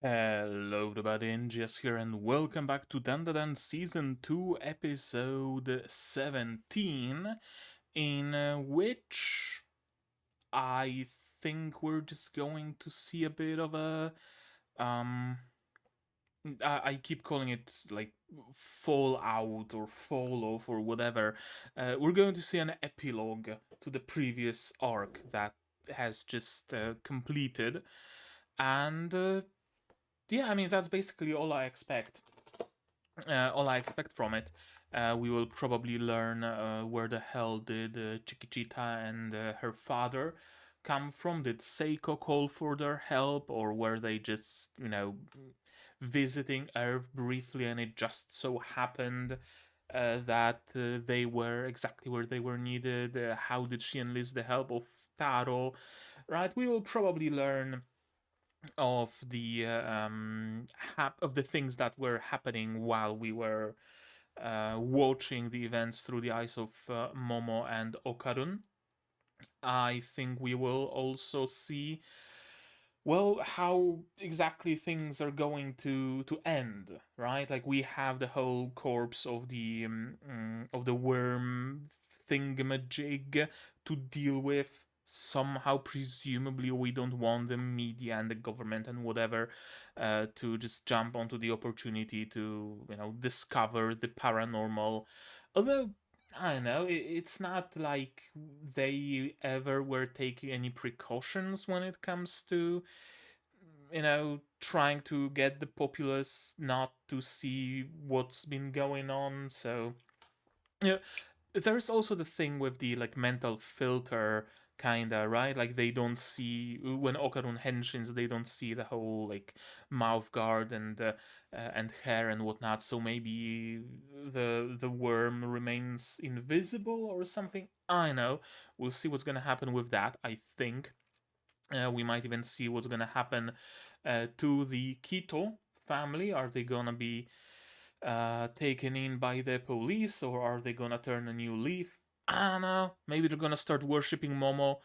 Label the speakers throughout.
Speaker 1: Hello everybody, Ensues here and welcome back to DANDADAN Season 2 Episode 17, in which I think we're just going to see a bit of a... um I keep calling it like fallout or fall off or whatever. We're going to see an epilogue to the previous arc that has just completed, and yeah, I mean that's basically all I expect. All I expect from it. We will probably learn where the hell did Chiquita and her father come from. Did Seiko call for their help, or were they just, visiting Earth briefly, and it just so happened that they were exactly where they were needed? How did she enlist the help of Taro? Right, we will probably learn of the of the things that were happening while we were watching the events through the eyes of Momo and Okarun. I think we will also see, well, how exactly things are going to end, right? Like we have the whole corpse of the worm thingamajig to deal with. Somehow, presumably, we don't want the media and the government and whatever to just jump onto the opportunity to, discover the paranormal. Although I don't know. It's not like they ever were taking any precautions when it comes to, trying to get the populace not to see what's been going on. So, yeah, there's also the thing with the like mental filter kinda, right? Like they don't see when Okarun henshins, they don't see the whole like mouth guard and hair and whatnot. So maybe the worm remains invisible or something. I know. We'll see what's gonna happen with that. I think we might even see what's gonna happen to the Kito family. Are they gonna be taken in by the police, or are they gonna turn a new leaf? I don't know. Maybe they're gonna start worshipping Momo.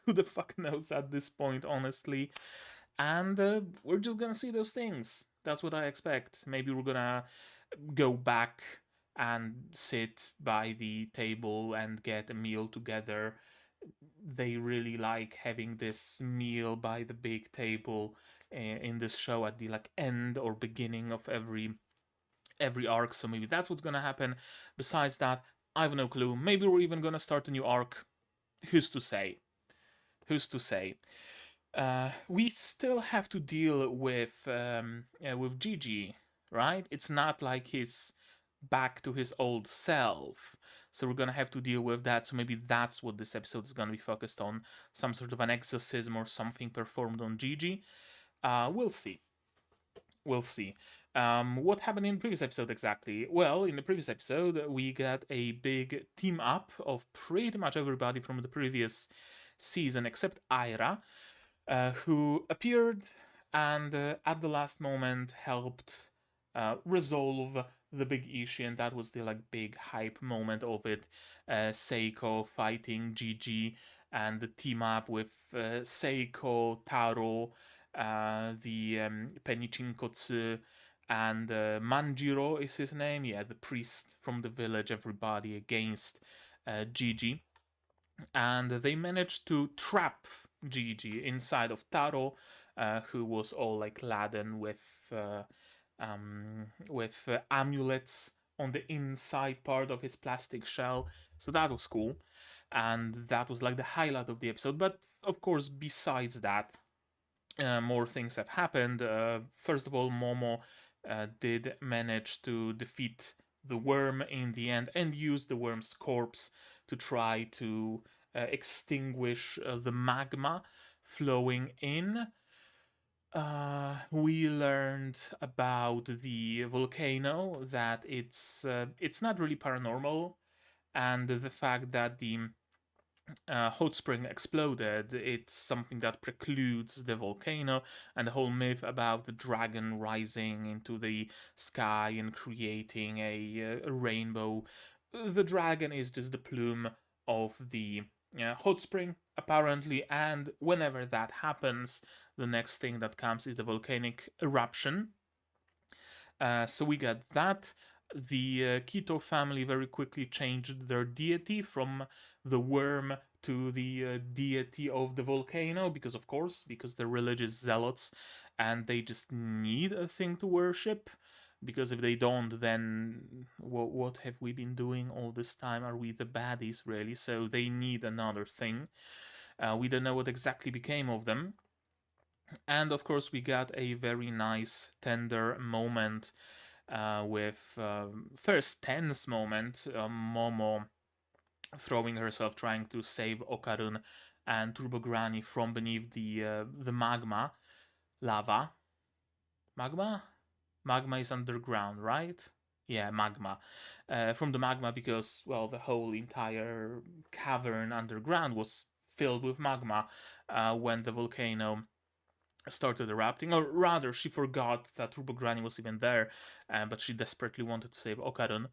Speaker 1: Who the fuck knows at this point, honestly? And we're just gonna see those things. That's what I expect. Maybe we're gonna go back and sit by the table and get a meal together. They really like having this meal by the big table in this show at the like end or beginning of every arc, so maybe that's what's gonna happen. Besides that, I have no clue. Maybe we're even gonna start a new arc. Who's to say? Who's to say? We still have to deal with Jiji, right? It's not like he's back to his old self, so we're gonna have to deal with that. So maybe that's what this episode is gonna be focused on: some sort of an exorcism or something performed on Jiji. We'll see. We'll see. What happened in the previous episode exactly? Well, in the previous episode, we got a big team up of pretty much everybody from the previous season except Aira, who appeared and at the last moment helped resolve the big issue, and that was the like big hype moment of it. Seiko fighting Jiji and the team up with Seiko, Taro, the Penichinkotsu, and Manjiro is his name. Yeah, the priest from the village. Everybody against Jiji, and they managed to trap Jiji inside of Taro, who was all like laden with amulets on the inside part of his plastic shell. So that was cool, and that was like the highlight of the episode. But of course, besides that, more things have happened. First of all, Momo did manage to defeat the worm in the end and use the worm's corpse to try to extinguish the magma flowing in. We learned about the volcano, that it's not really paranormal, and the fact that the hot spring exploded, it's something that precludes the volcano, and the whole myth about the dragon rising into the sky and creating a rainbow. The dragon is just the plume of the hot spring, apparently, and whenever that happens, the next thing that comes is the volcanic eruption. So we got that. The Quito family very quickly changed their deity from the worm to the deity of the volcano, because of course, because they're religious zealots and they just need a thing to worship. Because if they don't, then what have we been doing all this time? Are we the baddies, really? So they need another thing. We don't know what exactly became of them. And of course, we got a very nice, tender moment with first tense moment, Momo throwing herself, trying to save Okarun and Turbo Granny from beneath the magma, lava. Magma is underground, right? Yeah, magma. From the magma, because, well, the whole entire cavern underground was filled with magma when the volcano started erupting, or rather, she forgot that Turbo Granny was even there, but she desperately wanted to save Okarun.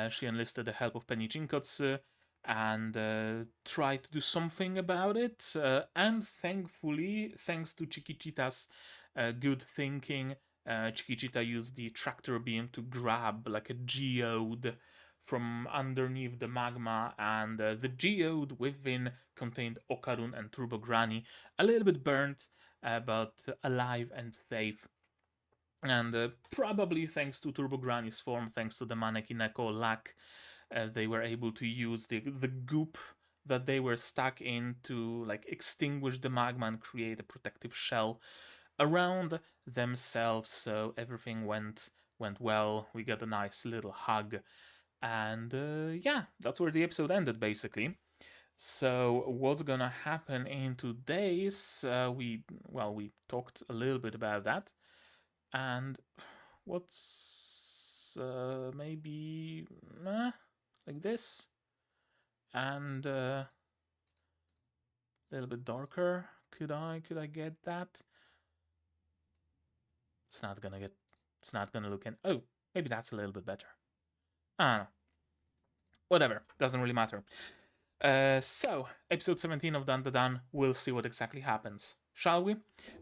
Speaker 1: She enlisted the help of Penny Jinkotsu and tried to do something about it. And thankfully, thanks to Chikichita's good thinking, Chikichita used the tractor beam to grab like a geode from underneath the magma, and the geode within contained Okarun and Turbo Granny, a little bit burnt, but alive and safe. And probably thanks to Turbo Granny's form, thanks to the Manekineko lack, they were able to use the goop that they were stuck in to like extinguish the magma and create a protective shell around themselves. So everything went well. We got a nice little hug, and yeah, that's where the episode ended basically. So what's gonna happen in today's? We talked a little bit about that, and what's maybe like this, and a little bit darker. Could I get that? It's not gonna get. It's not gonna look in. Oh, maybe that's a little bit better. I don't know. Whatever. Doesn't really matter. So, episode 17 of DANDADAN, we'll see what exactly happens. Shall we?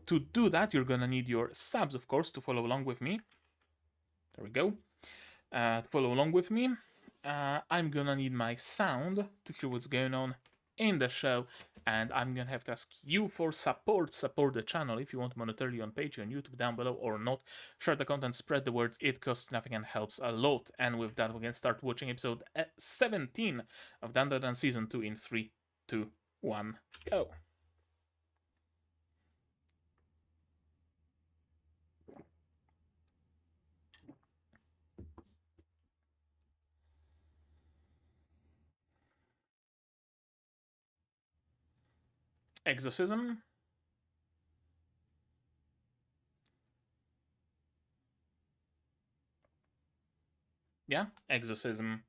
Speaker 1: To do that, you're gonna need your subs, of course, to follow along with me. There we go. To follow along with me. I'm gonna need my sound to hear what's going on in the show, and I'm gonna have to ask you for support. Support the channel if you want monetarily on Patreon, YouTube down below, or not. Share the content, spread the word. It costs nothing and helps a lot. And with that, we can start watching episode 17 of DANDADAN Season 2 in 3, 2, 1, go. Exorcism. Yeah, exorcism.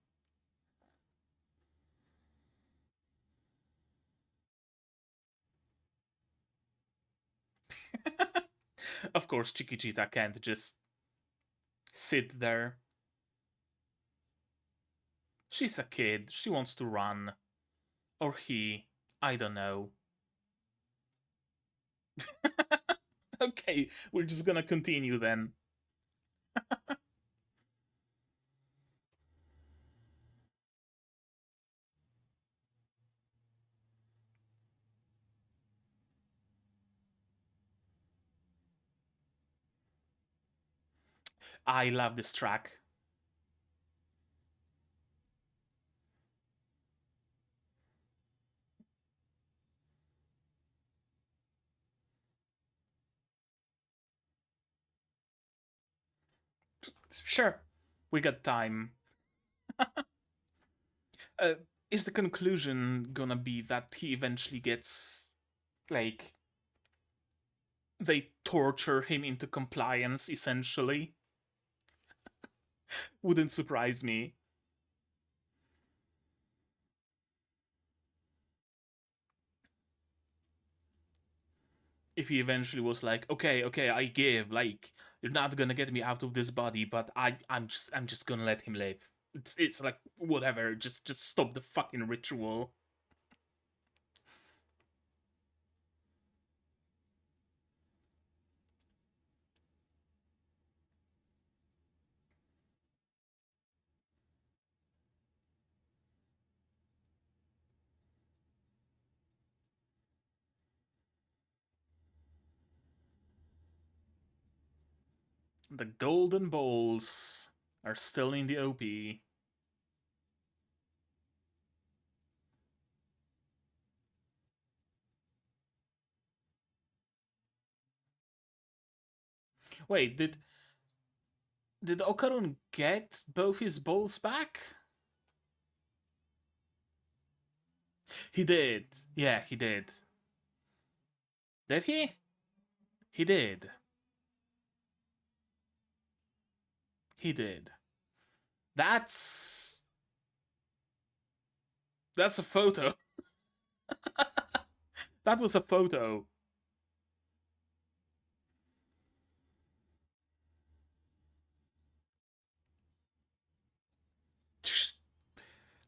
Speaker 1: Of course, Chikichita can't just sit there. She's a kid. She wants to run. Or he. I don't know. Okay, we're just gonna continue then. I love this track. Sure, we got time. uh, is the conclusion gonna be that he eventually gets, like, they torture him into compliance, essentially? Wouldn't surprise me. If he eventually was like, okay, I give, like, you're not gonna get me out of this body, but I'm just gonna let him live. It's like whatever, just stop the fucking ritual. The golden balls are still in the OP. Wait, did Okarun get both his balls back? He did. Yeah, he did. Did he? He did. He did. That's that's a photo. That was a photo.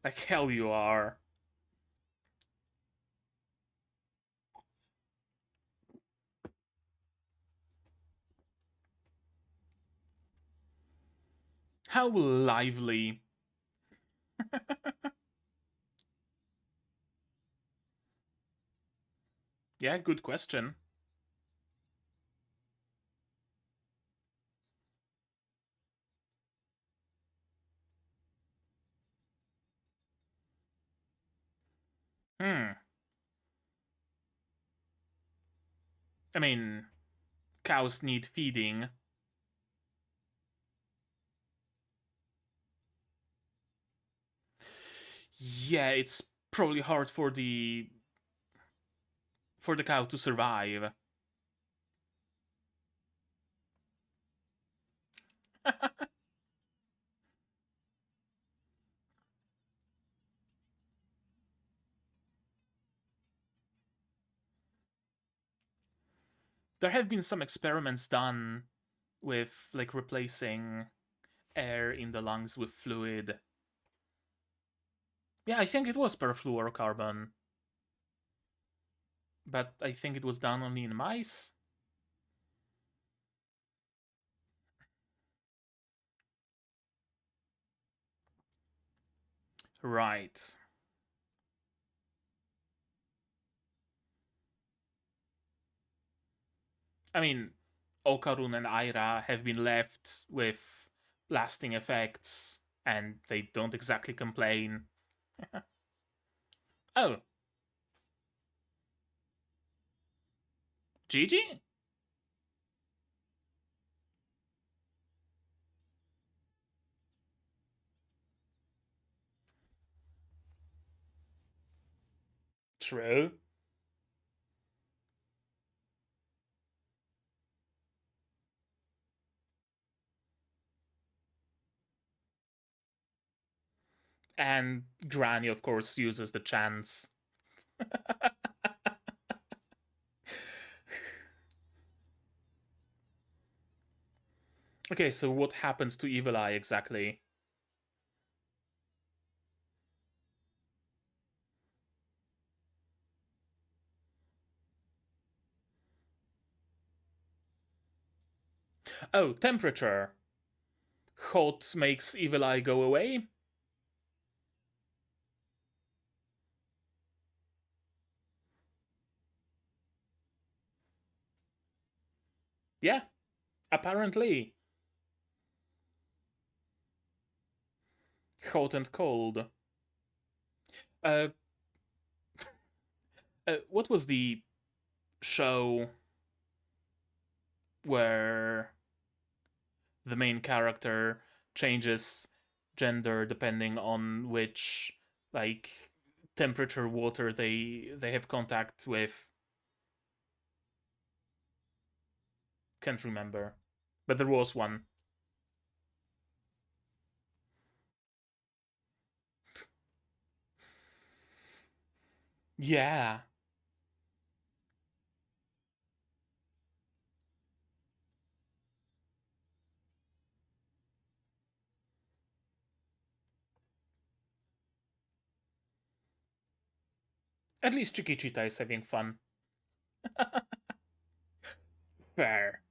Speaker 1: Like hell you are. How lively. Yeah, good question. Hmm. I mean, cows need feeding. Yeah, it's probably hard for the cow to survive. There have been some experiments done with like replacing air in the lungs with fluid. Yeah, I think it was perfluorocarbon, but I think it was done only in mice. Right. I mean, Okarun and Aira have been left with lasting effects, and they don't exactly complain. Oh, Jiji? True. And Granny, of course, uses the chance. Okay, so what happened to Evil Eye exactly? Oh, temperature. Hot makes Evil Eye go away? Yeah, apparently. Hot and cold. Uh, what was the show where the main character changes gender depending on which like temperature water they have contact with? Can't remember, but there was one. Yeah, at least Chikichita is having fun. Fair.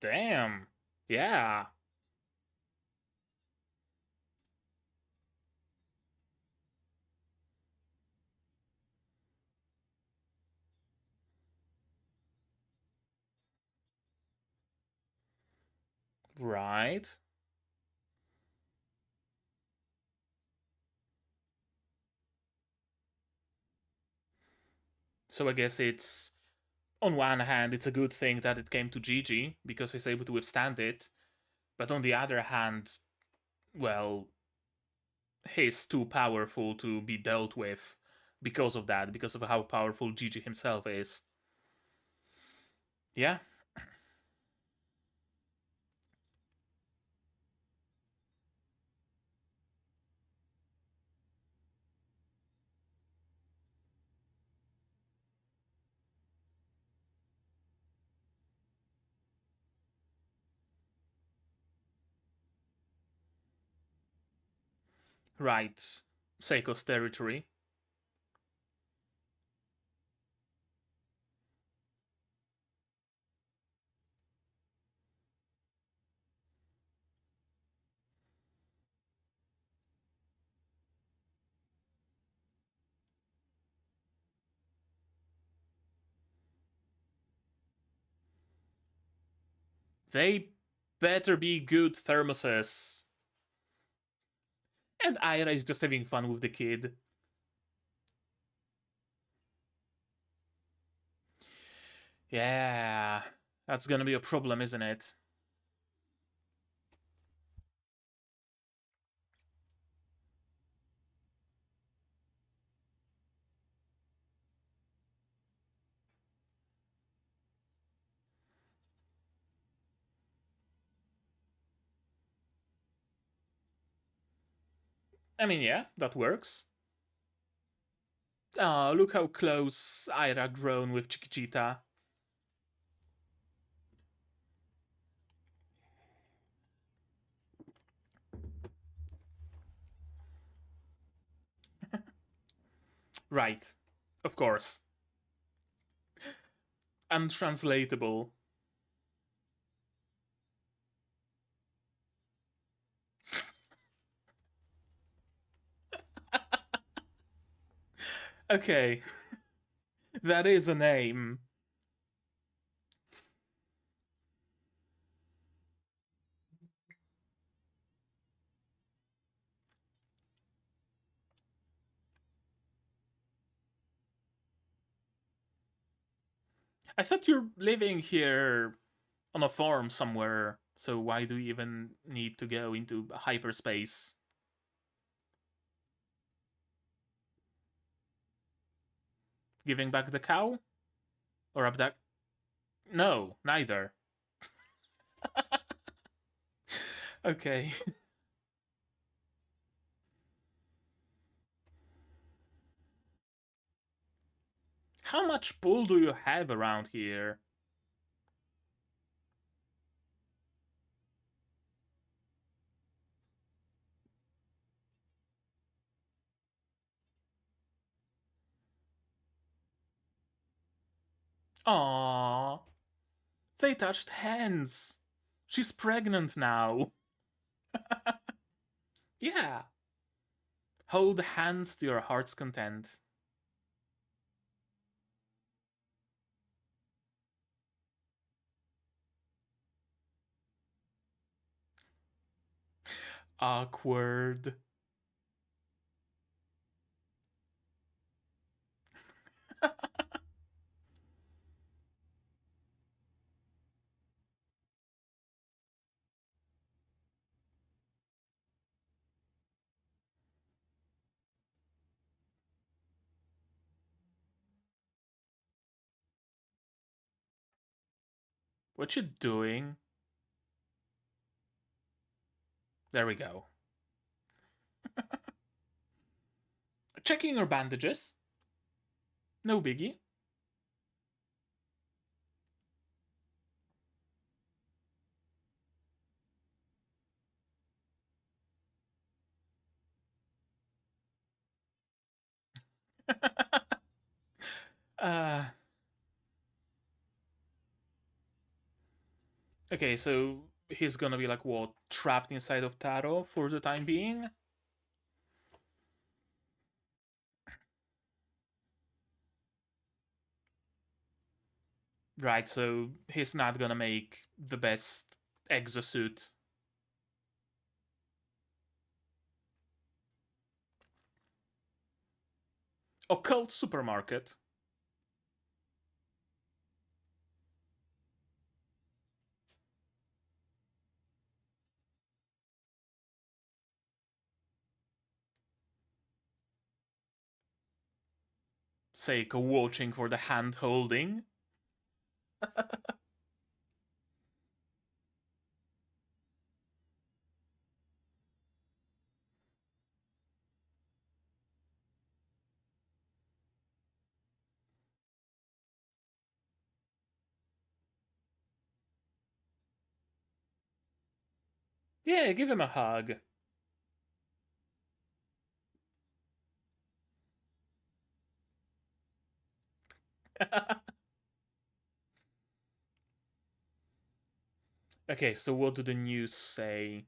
Speaker 1: Damn. Yeah. Right. So I guess it's, on one hand, it's a good thing that it came to Jiji because he's able to withstand it. But on the other hand, well, he's too powerful to be dealt with because of that, because of how powerful Jiji himself is. Yeah, right. Seiko's territory. They better be good thermoses. And Ira is just having fun with the kid. Yeah, that's gonna be a problem, isn't it? I mean, yeah, that works. Oh, look how close Ira grown with Chiquita. Right. Of course. Untranslatable. Okay, that is a name. I thought you're living here on a farm somewhere, so why do you even need to go into hyperspace? Giving back the cow? Or abduct? No, neither. Okay. How much pull do you have around here? Aww, they touched hands. She's pregnant now. Yeah. Hold hands to your heart's content. Awkward. What you doing? There we go. Checking your bandages. No biggie. uh, okay, so he's gonna be like what, trapped inside of Taro for the time being. Right, so he's not gonna make the best exosuit. Occult supermarket. Seiko watching for the hand holding. Yeah, give him a hug. Okay, so what do the news say?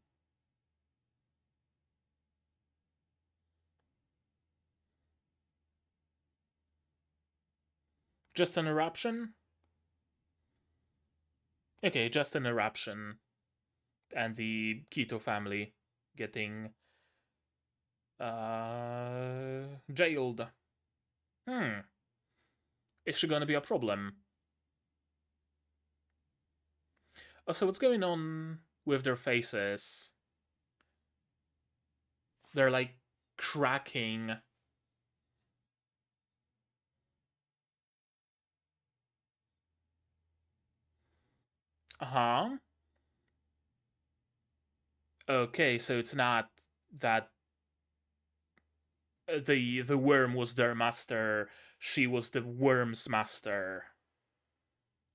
Speaker 1: Just an eruption? Okay, just an eruption. And the Keto family getting jailed. Hmm. Is she gonna be a problem? Also, what's going on with their faces? They're like cracking. Uh huh. Okay, so it's not that the worm was their master. She was the worm's master.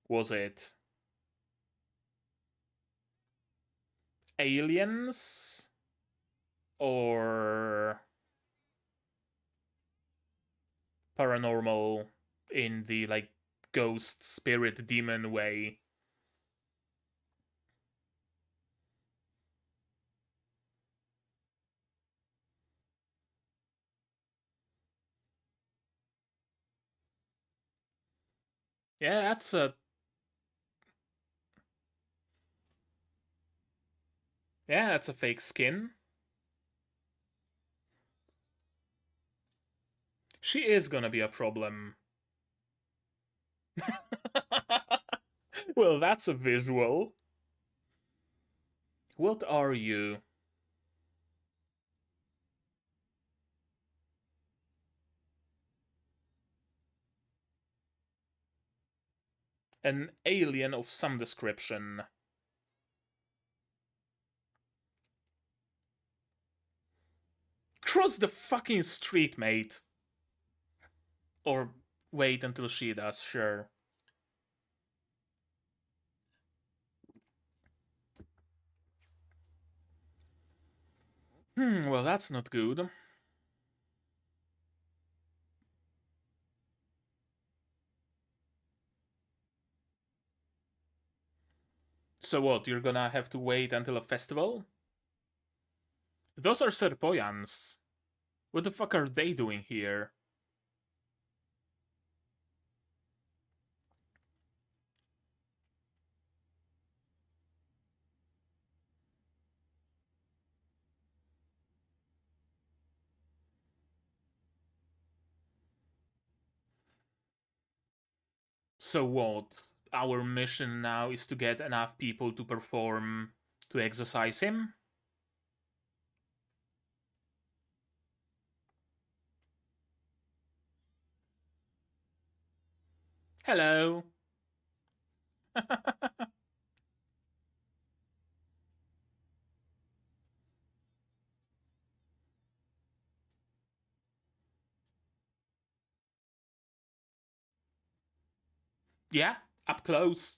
Speaker 1: Was it aliens or paranormal in the like ghost spirit demon way? Yeah, that's a fake skin. She is gonna be a problem. Well, that's a visual. What are you? An alien of some description. Cross the fucking street, mate. Or wait until she does, sure. Well, that's not good. So what, you're gonna have to wait until a festival? Those are Serpoyans. What the fuck are they doing here? So what? Our mission now is to get enough people to perform to exorcise him? Hello. Yeah, up close.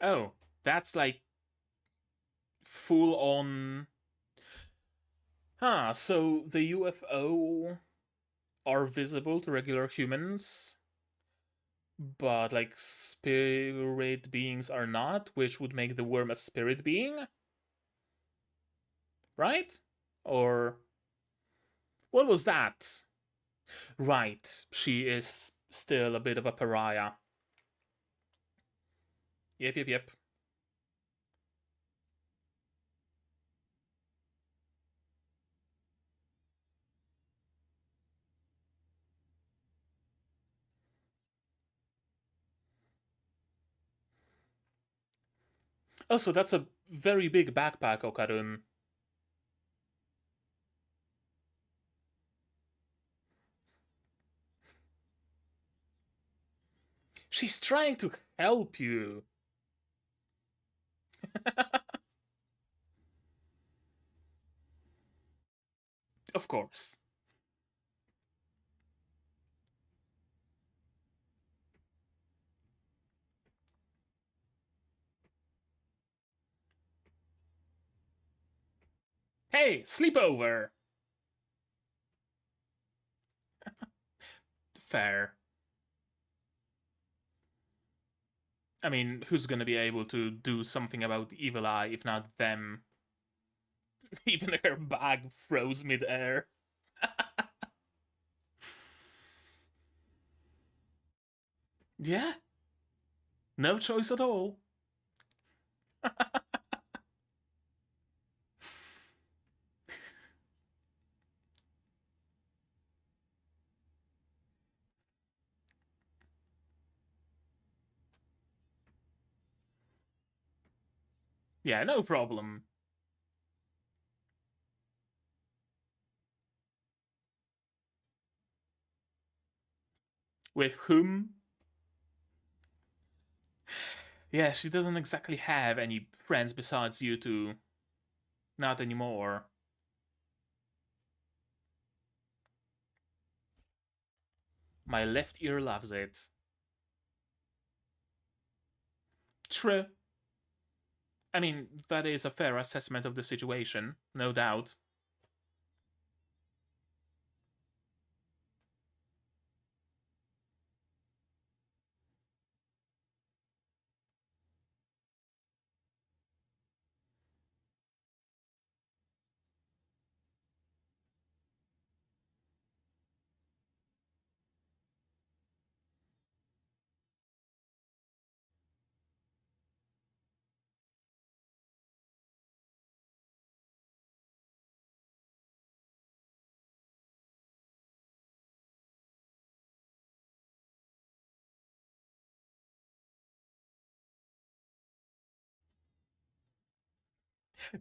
Speaker 1: Oh, that's like full on. So the UFO are visible to regular humans, but like spirit beings are not, which would make the worm a spirit being, right? Or what was that? Right, she is still a bit of a pariah. Yep, yep, yep. Also, that's a very big backpack, Okarun. She's trying to help you. Of course. Hey, sleepover! Fair. I mean, who's gonna be able to do something about the evil eye if not them? Even her bag froze mid-air. Yeah, no choice at all. Yeah, no problem. With whom? Yeah, she doesn't exactly have any friends besides you two. Not anymore. My left ear loves it. True. I mean, that is a fair assessment of the situation, no doubt.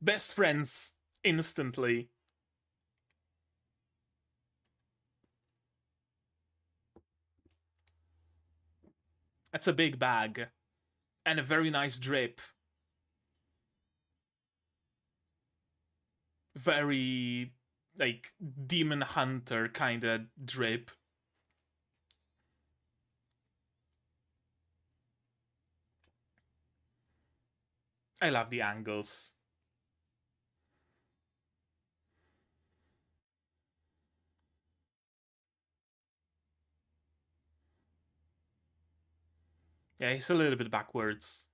Speaker 1: Best friends, instantly. That's a big bag. And a very nice drip. Very, like, demon hunter kind of drip. I love the angles. Yeah, he's a little bit backwards.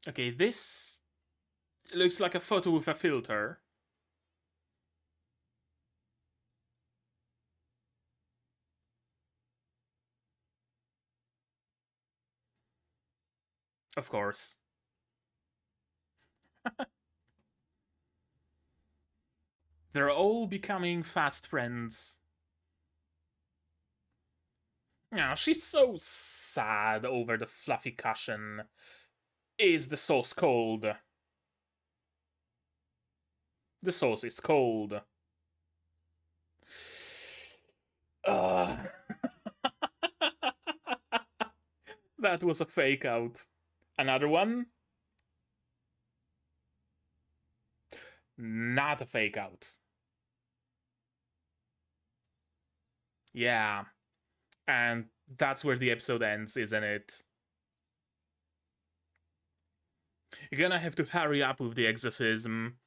Speaker 1: Okay, this looks like a photo with a filter. Of course. They're all becoming fast friends. Yeah, she's so sad over the fluffy cushion. Is the sauce cold? The sauce is cold. Ugh. That was a fake out. Another one? Not a fake out. Yeah. And That's where the episode ends, isn't it? You're gonna have to hurry up with the exorcism.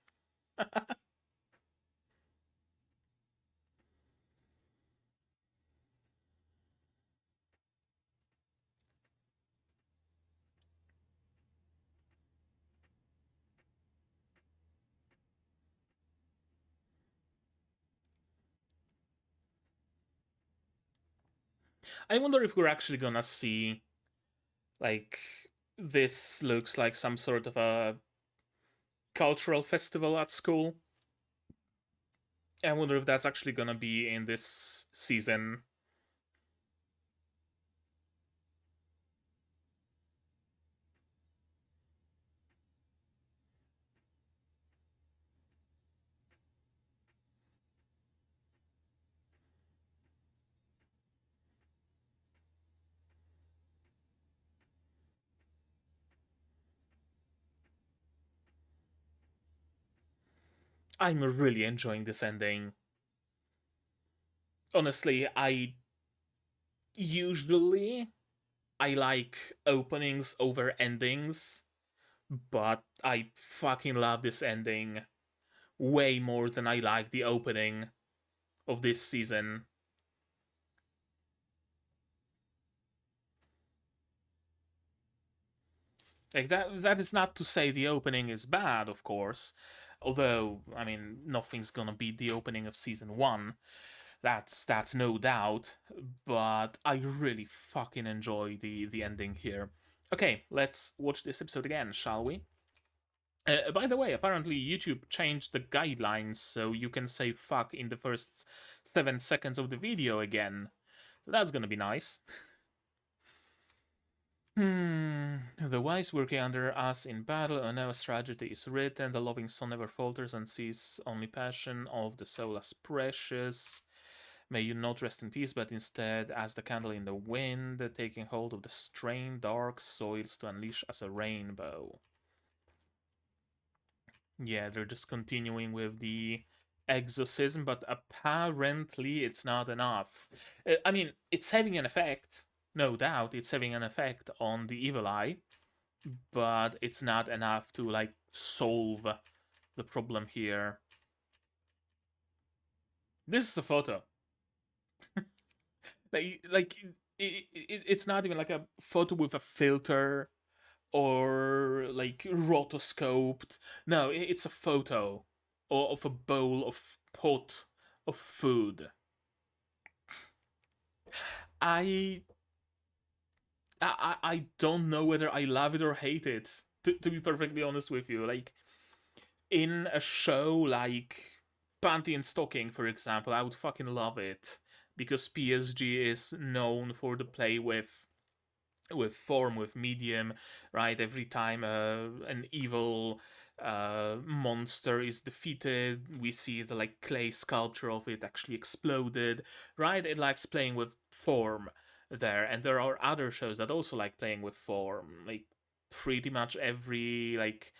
Speaker 1: I wonder if we're actually gonna see, like, this looks like some sort of a cultural festival at school. I wonder if that's actually gonna be in this season. I'm really enjoying this ending. Honestly, usually I like openings over endings, but I fucking love this ending way more than I like the opening of this season. Like that is not to say the opening is bad, of course. Although, I mean, nothing's gonna beat the opening of season 1. That's no doubt, but I really fucking enjoy the ending here. Okay, let's watch this episode again, shall we? By the way, apparently YouTube changed the guidelines so you can say fuck in the first 7 seconds of the video again. So that's gonna be nice. The wise working under us in battle, and our strategy is written. The loving son never falters and sees only passion of the soul as precious. May you not rest in peace, but instead as the candle in the wind, taking hold of the strained dark soils to unleash as a rainbow. Yeah, they're just continuing with the exorcism, but apparently it's not enough. I mean, it's having an effect, no doubt. It's having an effect on the evil eye, but it's not enough to like solve the problem here. This is a photo. Like it's not even like a photo with a filter or like rotoscoped. No, it's a photo of a bowl of pot of food. I I don't know whether I love it or hate it. To be perfectly honest with you, like in a show like Panty and Stocking, for example, I would fucking love it because PSG is known for the play with form, with medium, right? Every time an evil monster is defeated, we see the like clay sculpture of it actually exploded, right? It likes playing with form there, and there are other shows that also like playing with form, like pretty much every like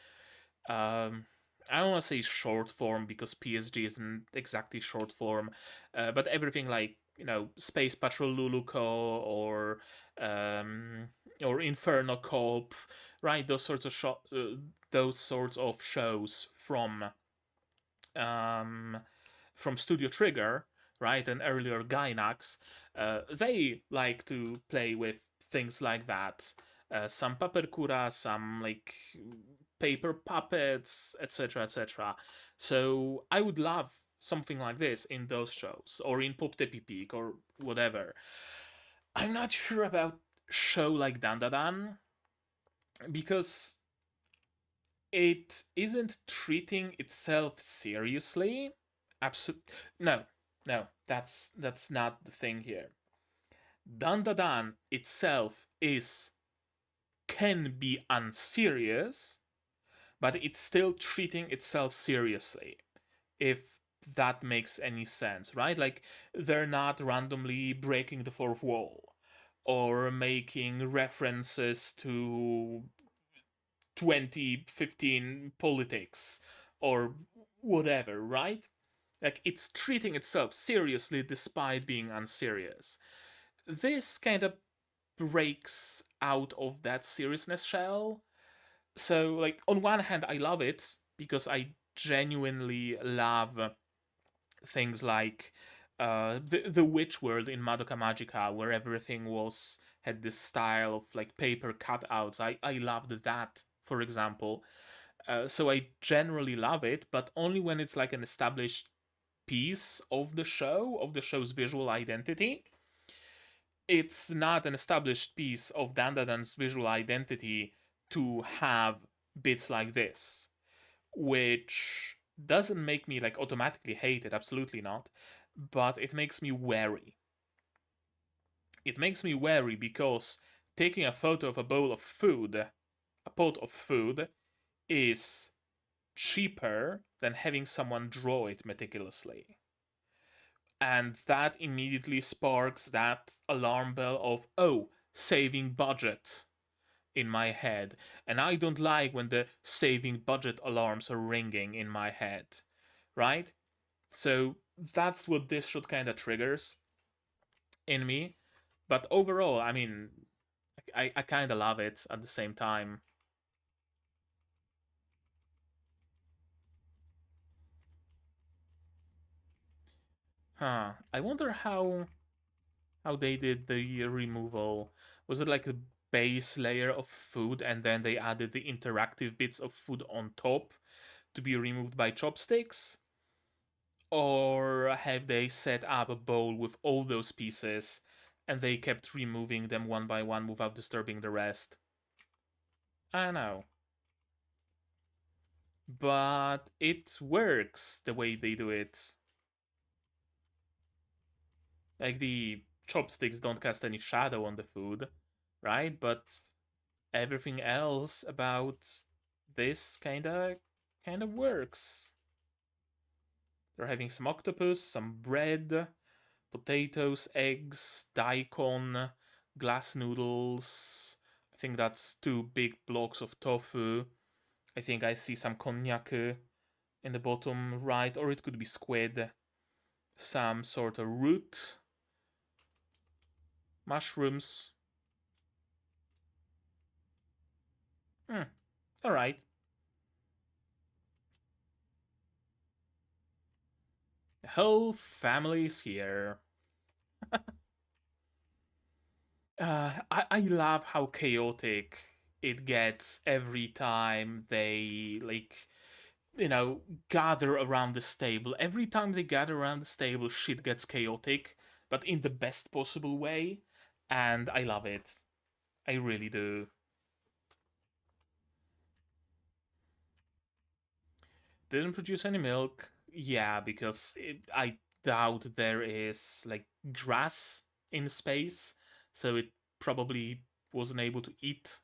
Speaker 1: I don't want to say short form because PSG isn't exactly short form, but everything like Space Patrol Luluco um, or Inferno Corp, right? Those sorts of shows um, from Studio Trigger, right, and earlier Gainax, they like to play with things like that. Some papercura, some like paper puppets, etc., etc. So I would love something like this in those shows, or in Pop Tepi Peak, or whatever. I'm not sure about show like Dandadan because it isn't treating itself seriously. Absolutely, no, no. That's not the thing here. Dandadan itself is can be unserious, but it's still treating itself seriously. If that makes any sense, right? Like they're not randomly breaking the fourth wall or making references to 2015 politics or whatever, right? Like it's treating itself seriously despite being unserious. This kind of breaks out of that seriousness shell. So, like, on one hand, I love it because I genuinely love things like the witch world in Madoka Magica, where everything was had this style of like paper cutouts. I loved that, for example. So I generally love it, but only when it's like an established piece of the show, of the show's visual identity. It's not an established piece of Dandadan's visual identity to have bits like this, which doesn't make me like automatically hate it, absolutely not, but it makes me wary. It makes me wary because taking a photo of a bowl of food, a pot of food, is cheaper than having someone draw it meticulously. And that immediately sparks that alarm bell of, oh, saving budget in my head. And I don't like when the saving budget alarms are ringing in my head, right? So that's what this should kind of triggers in me. But overall, I mean, I kind of love it at the same time. Huh. I wonder how they did the removal. Was it like a base layer of food and then they added the interactive bits of food on top to be removed by chopsticks? Or have they set up a bowl with all those pieces and they kept removing them one by one without disturbing the rest? I don't know. But it works the way they do it. Like the chopsticks don't cast any shadow on the food, right? But everything else about this kinda works. They're having some octopus, some bread, potatoes, eggs, daikon, glass noodles. I think that's two big blocks of tofu. I think I see some konnyaku in the bottom right, or it could be squid. Some sort of root, mushrooms. Hmm. All right. The whole family's here. I love how chaotic it gets every time they like gather around the stable. Every time they gather around the stable, shit gets chaotic, but in the best possible way, and I love it. I really do. Didn't produce any milk. Yeah, because I doubt there is like grass in space, so it probably wasn't able to eat.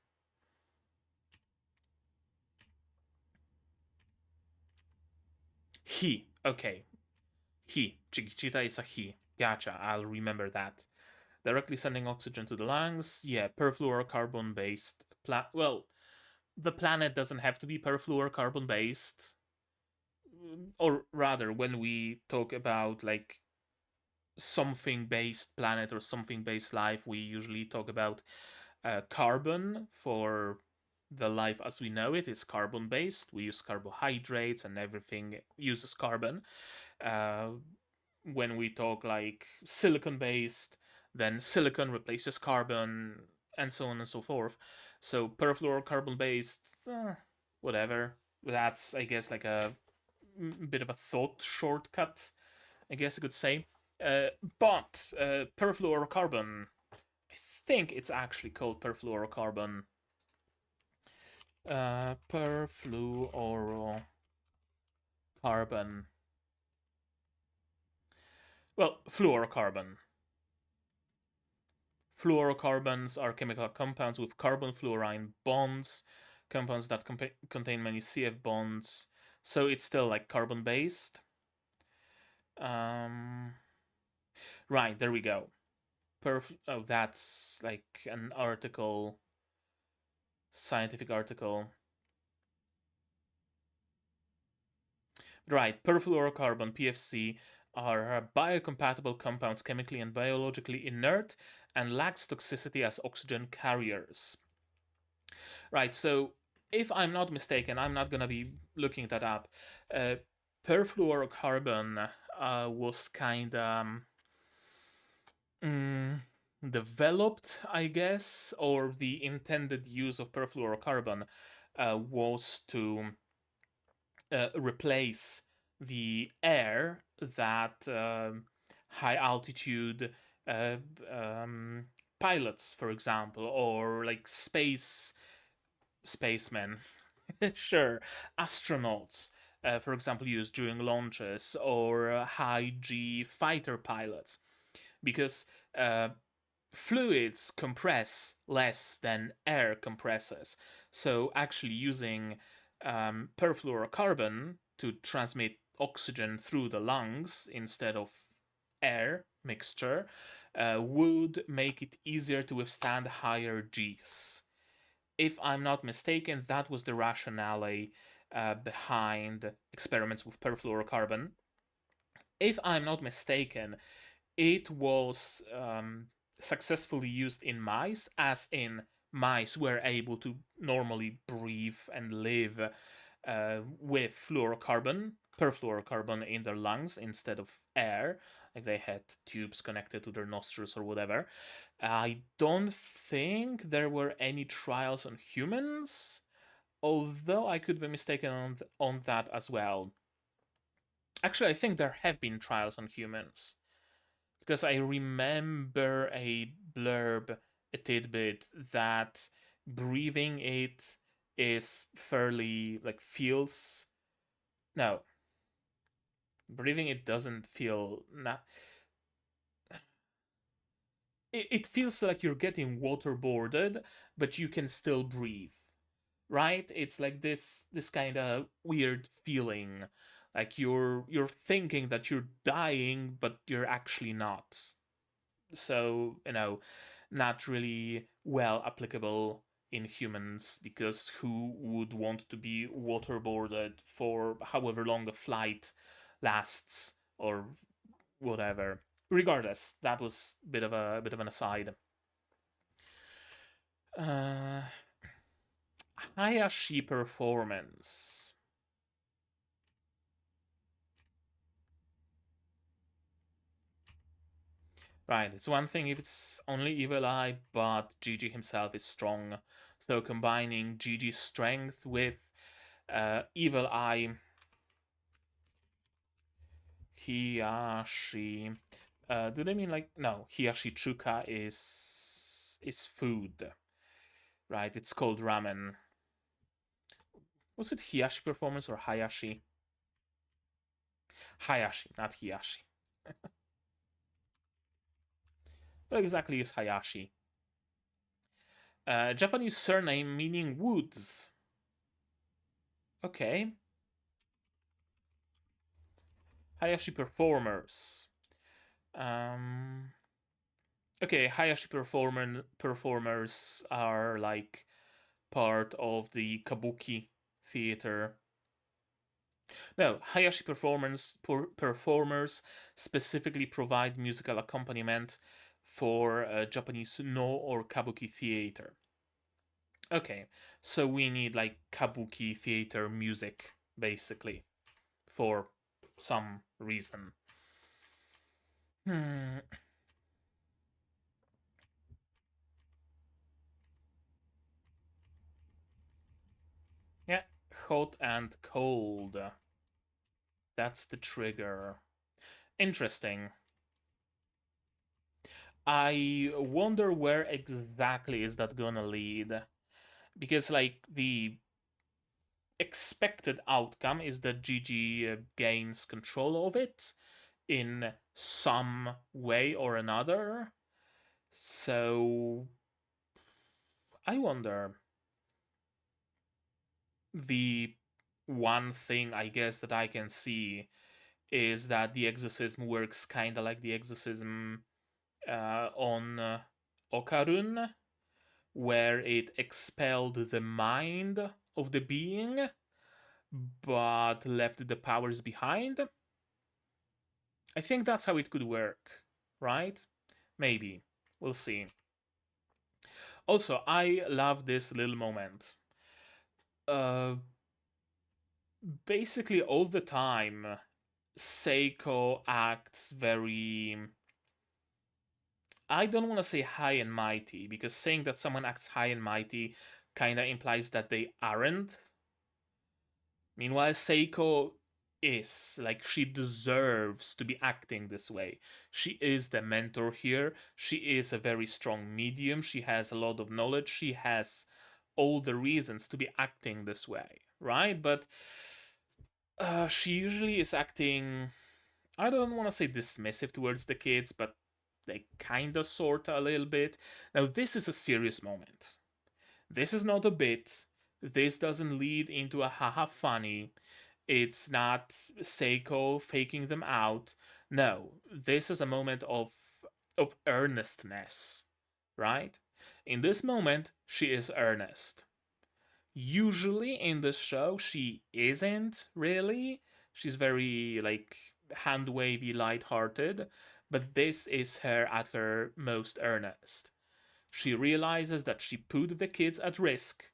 Speaker 1: He. Okay. He. Chiquita is a he. Gotcha. I'll remember that. Directly sending oxygen to the lungs. Yeah, perfluorocarbon based. Well, the planet doesn't have to be perfluorocarbon based. Or rather, when we talk about like something based planet or something based life, we usually talk about carbon for the life as we know it is carbon based. We use carbohydrates and everything uses carbon. Uh, when we talk like silicon based, then silicon replaces carbon, and so on and so forth. So perfluorocarbon based, whatever. That's, I guess, like a bit of a thought shortcut, I guess you could say. Uh, but perfluorocarbon, I think it's actually called perfluorocarbon. Perfluorocarbon. Well, fluorocarbon. Fluorocarbons are chemical compounds with carbon fluorine bonds, compounds that contain many CF bonds. So it's still like carbon based. Um, right, there we go. Oh, that's like an article, scientific article. Right, perfluorocarbon, PFC, are biocompatible compounds chemically and biologically inert and lacks toxicity as oxygen carriers. Right, so if I'm not mistaken, I'm not gonna be looking that up. Uh, Perfluorocarbon was kind of mm, developed, I guess, or the intended use of perfluorocarbon was to replace the air that high altitude uh, um, pilots, for example, or like spacemen, sure, astronauts, for example, use during launches, or high G fighter pilots, because uh, fluids compress less than air compresses. So actually using perfluorocarbon to transmit oxygen through the lungs instead of air mixture would make it easier to withstand higher Gs. If I'm not mistaken, that was the rationale behind experiments with perfluorocarbon. If I'm not mistaken, it was successfully used in mice, as in mice were able to normally breathe and live with perfluorocarbon in their lungs instead of air. Like they had tubes connected to their nostrils or whatever. I don't think there were any trials on humans, although I could be mistaken on that as well. Actually, I think there have been trials on humans because I remember a blurb, a tidbit that breathing it is fairly like feels no, breathing it doesn't feel not. It feels like you're getting waterboarded, but you can still breathe, right? It's like this kind of weird feeling, like you're thinking that you're dying, but you're actually not. So not really well applicable in humans, because who would want to be waterboarded for however long a flight lasts or whatever. Regardless, that was a bit of an aside. uh Hayashi performance. Right, it's one thing if it's only evil eye, but Jiji himself is strong, so combining Jiji's strength with evil eye Hiyashi. Do they mean like no? Hiyashi chuka is food, right? It's called ramen. Was it Hiyashi performance or Hayashi? Hayashi, not Hiyashi. What exactly is Hayashi? Japanese surname meaning woods. Okay. Hayashi performers. Um. Okay, performers are like part of the kabuki theater. No, performers specifically provide musical accompaniment for Japanese no or kabuki theater. Okay, so we need like kabuki theater music, basically, for some reason. Hmm. Yeah, hot and cold. That's the trigger. Interesting. I wonder where exactly is that gonna lead. Because, like, the expected outcome is that Gigi gains control of it in some way or another. So, I wonder. The one thing I guess that I can see is that the exorcism works kind of like the exorcism on Okarun, where it expelled the mind of the being but left the powers behind. I think that's how it could work, right? Maybe. We'll see. Also, I love this little moment. Uh, Basically, all the time, Seiko acts very. I don't want to say high and mighty, because saying that someone acts high and mighty kinda implies that they aren't. Meanwhile, Seiko is. Like, she deserves to be acting this way. She is the mentor here. She is a very strong medium. She has a lot of knowledge. She has all the reasons to be acting this way, right? But she usually is acting. I don't want to say dismissive towards the kids, but they kinda, sorta, a little bit. Now, this is a serious moment. This is not a bit. This doesn't lead into a haha funny. It's not Seiko faking them out. No, this is a moment of earnestness, right? In this moment, she is earnest. Usually in this show, she isn't really. She's very like hand wavy, light-hearted, but this is her at her most earnest. She realizes that she put the kids at risk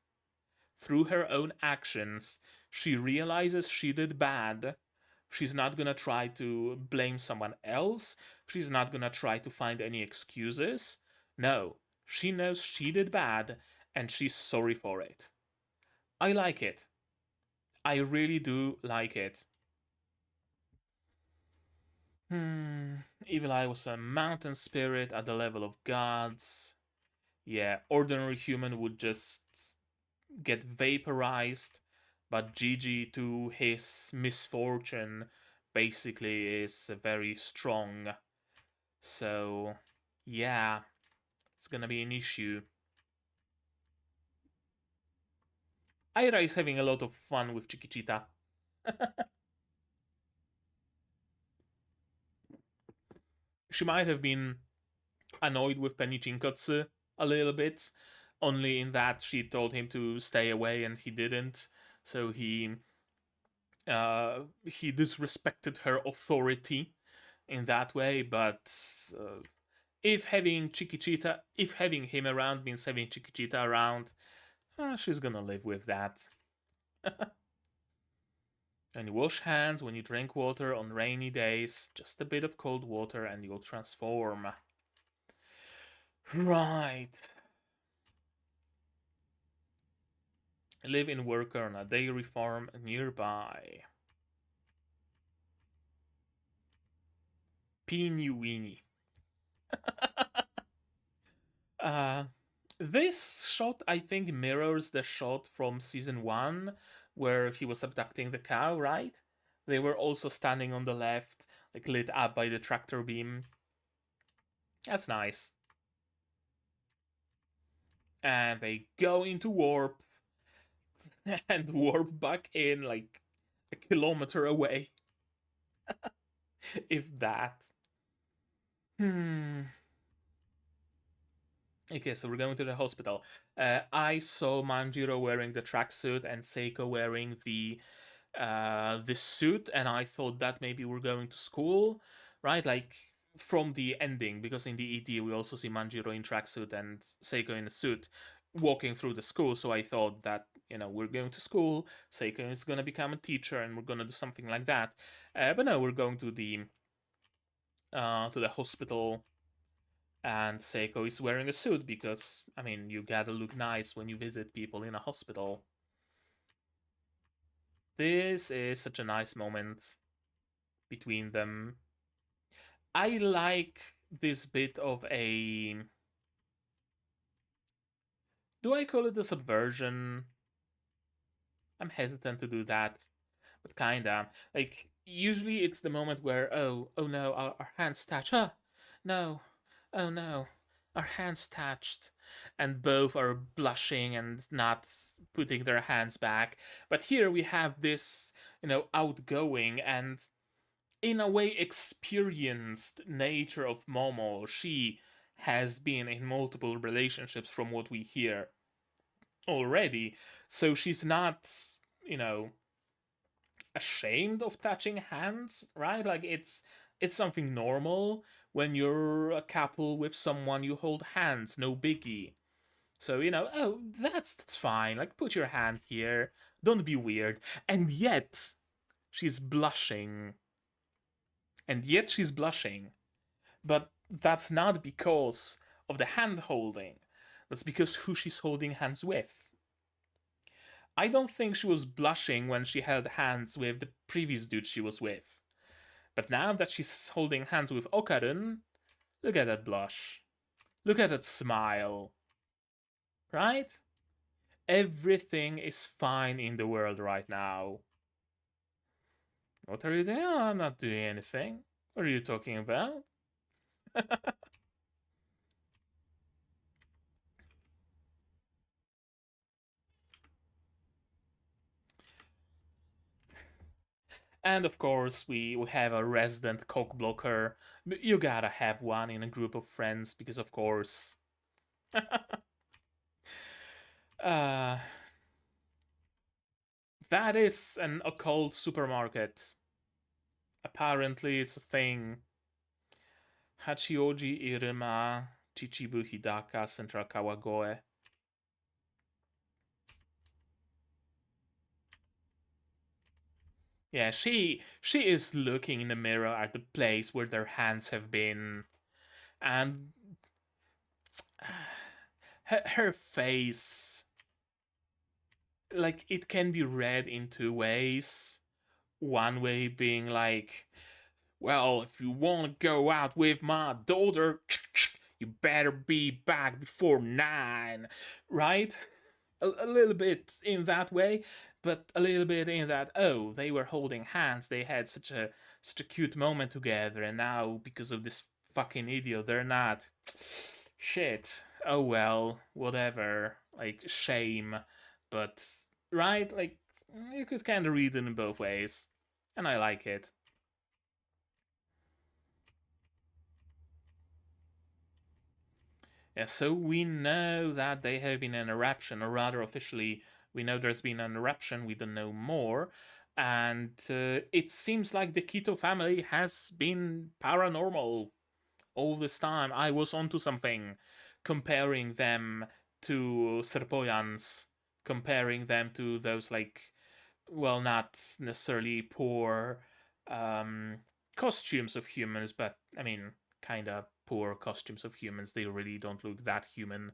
Speaker 1: through her own actions. She realizes she did bad. She's not gonna try to blame someone else. She's not gonna try to find any excuses. No, she knows she did bad and she's sorry for it. I like it. I really do like it. Evil Eye was a mountain spirit at the level of gods. Yeah, ordinary human would just get vaporized, but Jiji, to his misfortune, basically is very strong. So, yeah, it's gonna be an issue. Aira is having a lot of fun with Chikichita. She might have been annoyed with Penichinkotsu a little bit, only in that she told him to stay away and he didn't. So he disrespected her authority in that way. But if having him around means having Chikichita around, she's gonna live with that. And you wash hands when you drink water on rainy days, just a bit of cold water and you'll transform. Right. Live in worker on a dairy farm nearby. Peeny weeny. uh, this shot, I think, mirrors the shot from season 1 where he was abducting the cow, right? They were also standing on the left, like lit up by the tractor beam. That's nice. And they go into warp and warp back in like a kilometer away. If that. Hmm. Okay, so we're going to the hospital. I saw Manjiro wearing the tracksuit and Seiko wearing the suit, and I thought that maybe we're going to school, right? Like from the ending, because in the ED we also see Manjiro in tracksuit and Seiko in a suit walking through the school. So I thought that we're going to school. Seiko is going to become a teacher, and we're going to do something like that. But no, we're going to the hospital and Seiko is wearing a suit because, I mean, you gotta look nice when you visit people in a hospital. This is such a nice moment between them. I like this bit of a. Do I call it a subversion? I'm hesitant to do that, but kinda. Like, usually it's the moment where, oh no, our hands touch. No, oh no, our hands touched. And both are blushing and not putting their hands back. But here we have this, outgoing and in a way experienced nature of Momo. She has been in multiple relationships from what we hear already. So she's not, you know, ashamed of touching hands, right? Like it's something normal, when you're a couple with someone, you hold hands, no biggie. So, oh, that's fine. Like, put your hand here. Don't be weird. And yet, she's blushing. And yet, she's blushing. But that's not because of the hand holding. That's because who she's holding hands with. I don't think she was blushing when she held hands with the previous dude she was with. But now that she's holding hands with Okarun, look at that blush. Look at that smile. Right? Everything is fine in the world right now. What are you doing? Oh, I'm not doing anything. What are you talking about? And of course, we have a resident cock blocker. You gotta have one in a group of friends because, of course, uh, that is an occult supermarket. Apparently, it's a thing. Hachioji Irima Chichibu Hidaka Central Kawagoe. Yeah, she is looking in the mirror at the place where their hands have been, and her face, like, it can be read in two ways. One way being like, well, if you want to go out with my daughter, you better be back before 9, right? A little bit in that way, but a little bit in that, oh, they were holding hands, they had such a cute moment together, and now because of this fucking idiot, they're not. Shit. Oh well, whatever. Like, shame, but right, like, you could kind of read it in both ways, and I like it. Yeah, so we know that they have been an eruption, or rather, officially, we know there's been an eruption. We don't know more, and it seems like the Keto family has been paranormal all this time. I was onto something, comparing them to Serpoyans, comparing them to those, like, well, not necessarily poor um, costumes of humans, but I mean, kind of poor costumes of humans. They really don't look that human.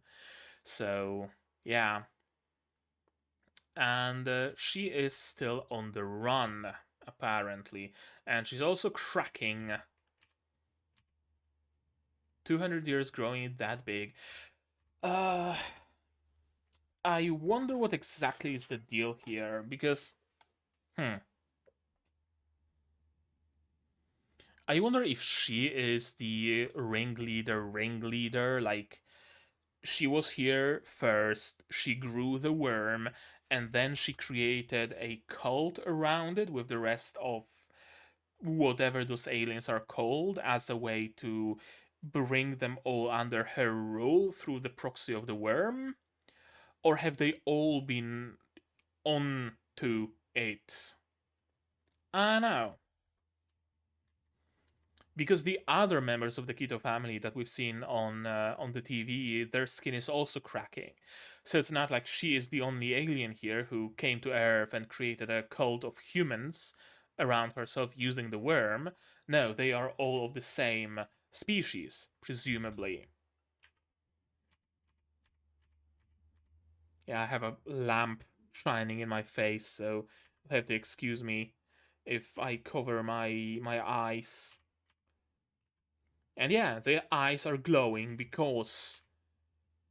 Speaker 1: So, yeah. And she is still on the run, apparently. And she's also cracking. 200 years growing it that big. Uh, I wonder what exactly is the deal here, because, I wonder if she is the ringleader, like, she was here first, she grew the worm, and then she created a cult around it with the rest of whatever those aliens are called as a way to bring them all under her rule through the proxy of the worm? Or have they all been on to it? I know. Because the other members of the Keto family that we've seen on the TV, their skin is also cracking. So it's not like she is the only alien here who came to Earth and created a cult of humans around herself using the worm. No, they are all of the same species, presumably. Yeah, I have a lamp shining in my face, so you'll have to excuse me if I cover my eyes. And yeah, the eyes are glowing because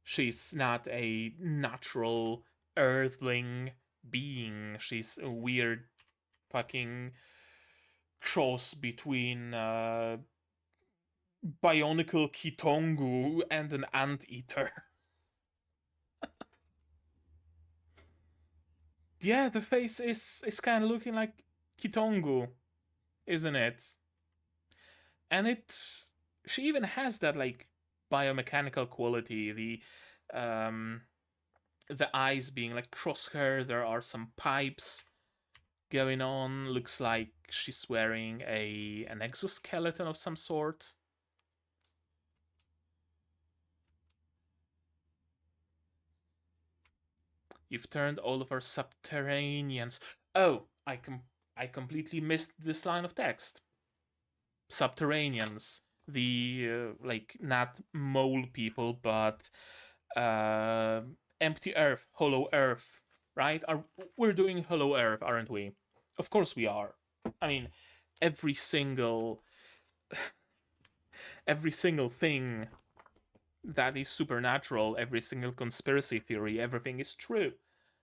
Speaker 1: she's not a natural earthling being. She's a weird fucking cross between Bionicle Kitongu and an anteater. Yeah, the face is kind of looking like Kitongu, isn't it? And she even has that, like, biomechanical quality. The eyes being like crosshair. There are some pipes going on. Looks like she's wearing a an exoskeleton of some sort. You've turned all of our subterraneans. Oh, I completely missed this line of text. Subterraneans, the like not mole people, but uh, empty Earth, hollow Earth, right? We're doing hollow Earth, aren't we? Of course we are. I mean, every single every single thing that is supernatural, every single conspiracy theory, everything is true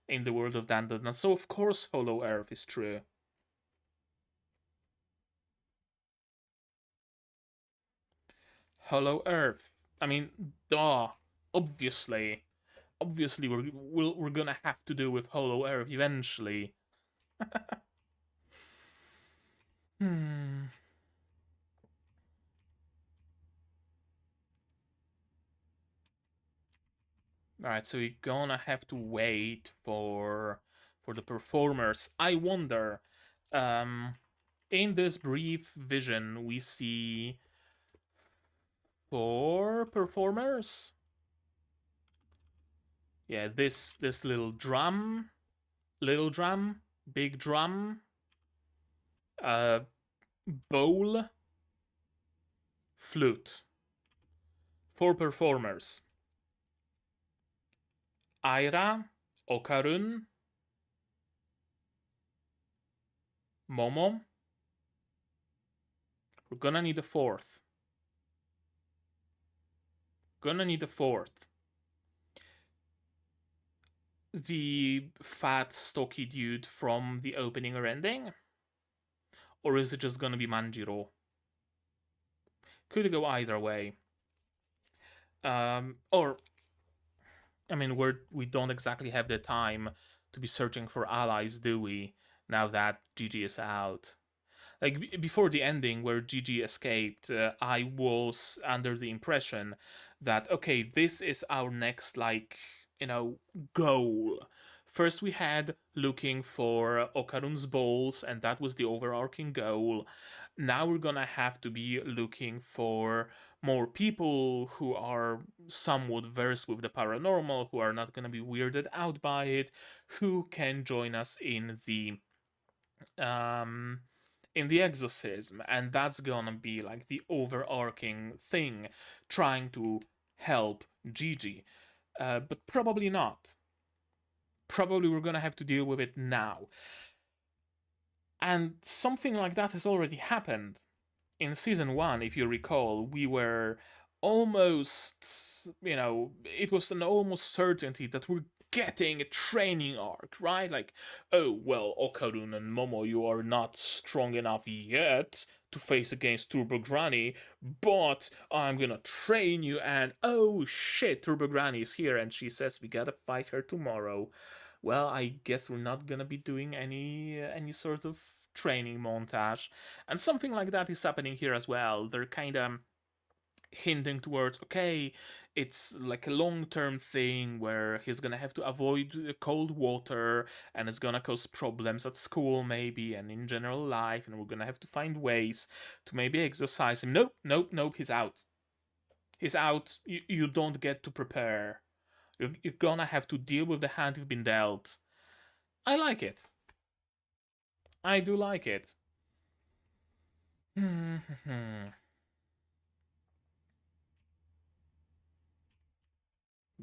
Speaker 1: in the world of Dandadan. So of course hollow Earth is true. Hollow Earth. I mean, duh. Obviously, obviously we're gonna have to do with Hollow Earth eventually. Hmm. All right, so you're gonna have to wait for the performers. I wonder. Um, in this brief vision, we see four performers. Yeah, this little drum, big drum, uh, bowl, flute. Four performers. Aira, Okarun, Momo. We're gonna need a fourth. Gonna need a fourth. The fat, stocky dude from the opening or ending? Or is it just gonna be Manjiro? Could go either way. Or, I mean, we don't exactly have the time to be searching for allies, do we? Now that Jiji is out. Like before the ending where Jiji escaped, I was under the impression that okay, this is our next goal. First we had looking for Okarun's balls, and that was the overarching goal. Now we're gonna have to be looking for more people who are somewhat versed with the paranormal, who are not gonna be weirded out by it, who can join us um in the exorcism, and that's gonna be like the overarching thing, trying to help Gigi. But probably not. Probably we're gonna have to deal with it now. And something like that has already happened. In season one, if you recall, we were almost, it was an almost certainty that we're getting a training arc, right? Like, oh, well, Okarun and Momo, you are not strong enough yet to face against Turbo Granny, but I'm gonna train you, and oh shit, Turbo Granny is here, and she says we gotta fight her tomorrow. Well, I guess we're not gonna be doing any sort of training montage, and something like that is happening here as well. They're kind of hinting towards okay, it's like a long-term thing where he's gonna have to avoid cold water, and it's gonna cause problems at school maybe and in general life, and we're gonna have to find ways to maybe exercise him. Nope, nope, nope, he's out. He's out. You don't get to prepare. You're gonna have to deal with the hand you've been dealt. I like it. I do like it.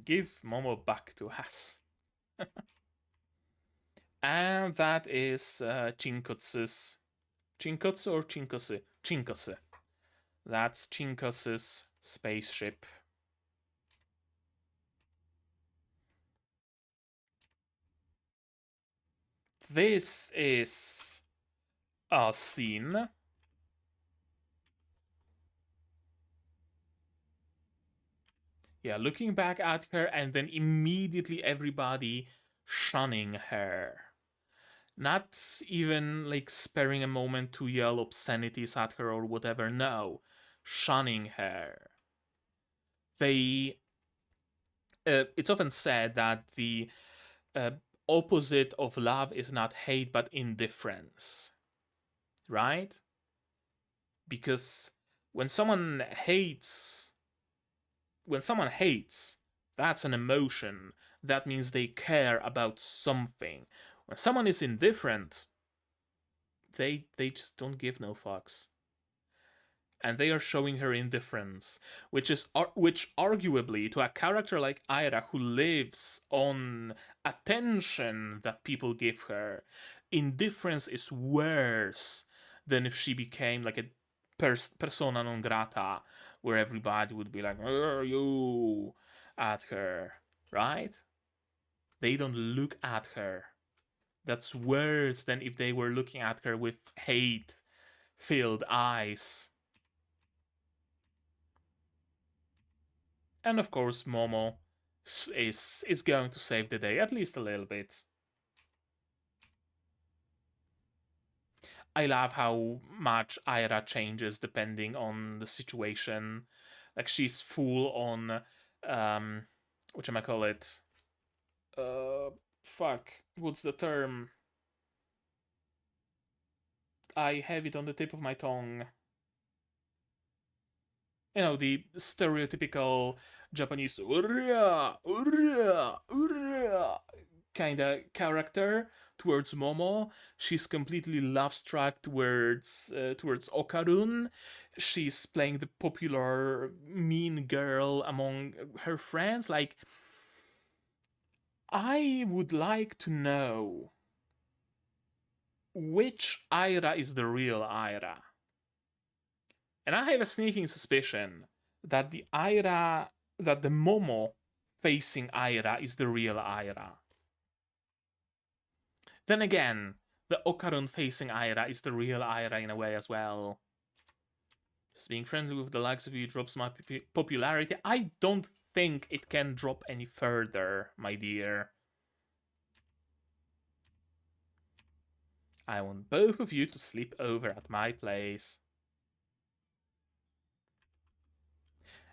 Speaker 1: Give Momo back to us. And that is Chinkotsu's. Chinkotsu or Chinkotsu? Chinkotsu. That's Chinkotsu's spaceship. This is a scene. Yeah, looking back at her and then immediately everybody shunning her. Not even like sparing a moment to yell obscenities at her or whatever. No, shunning her. They. It's often said that the uh, opposite of love is not hate but indifference, right? Because when someone hates, when someone hates, That's an emotion. That means they care about something. When someone is indifferent, they just don't give no fucks. And they are showing her indifference, which arguably to a character like Ira who lives on attention that people give her, indifference is worse than if she became like a persona non grata, where everybody would be like, "Where are you?" at her, right? They don't look at her. That's worse than if they were looking at her with hate filled eyes. And of course, Momo is going to save the day, at least a little bit. I love how much Aira changes depending on the situation. Like she's full on, what am I call it? Uh, fuck. What's the term? I have it on the tip of my tongue. You know, the stereotypical Japanese kind of character towards Momo. She's completely love struck towards Okarun. She's playing the popular mean girl among her friends. Like, I would like to know which Aira is the real Aira. And I have a sneaking suspicion that the Momo facing Aira is the real Aira. Then again, the Okarun facing Aira is the real Aira in a way as well. Just being friendly with the likes of you drops my popularity. I don't think it can drop any further, my dear. I want both of you to sleep over at my place.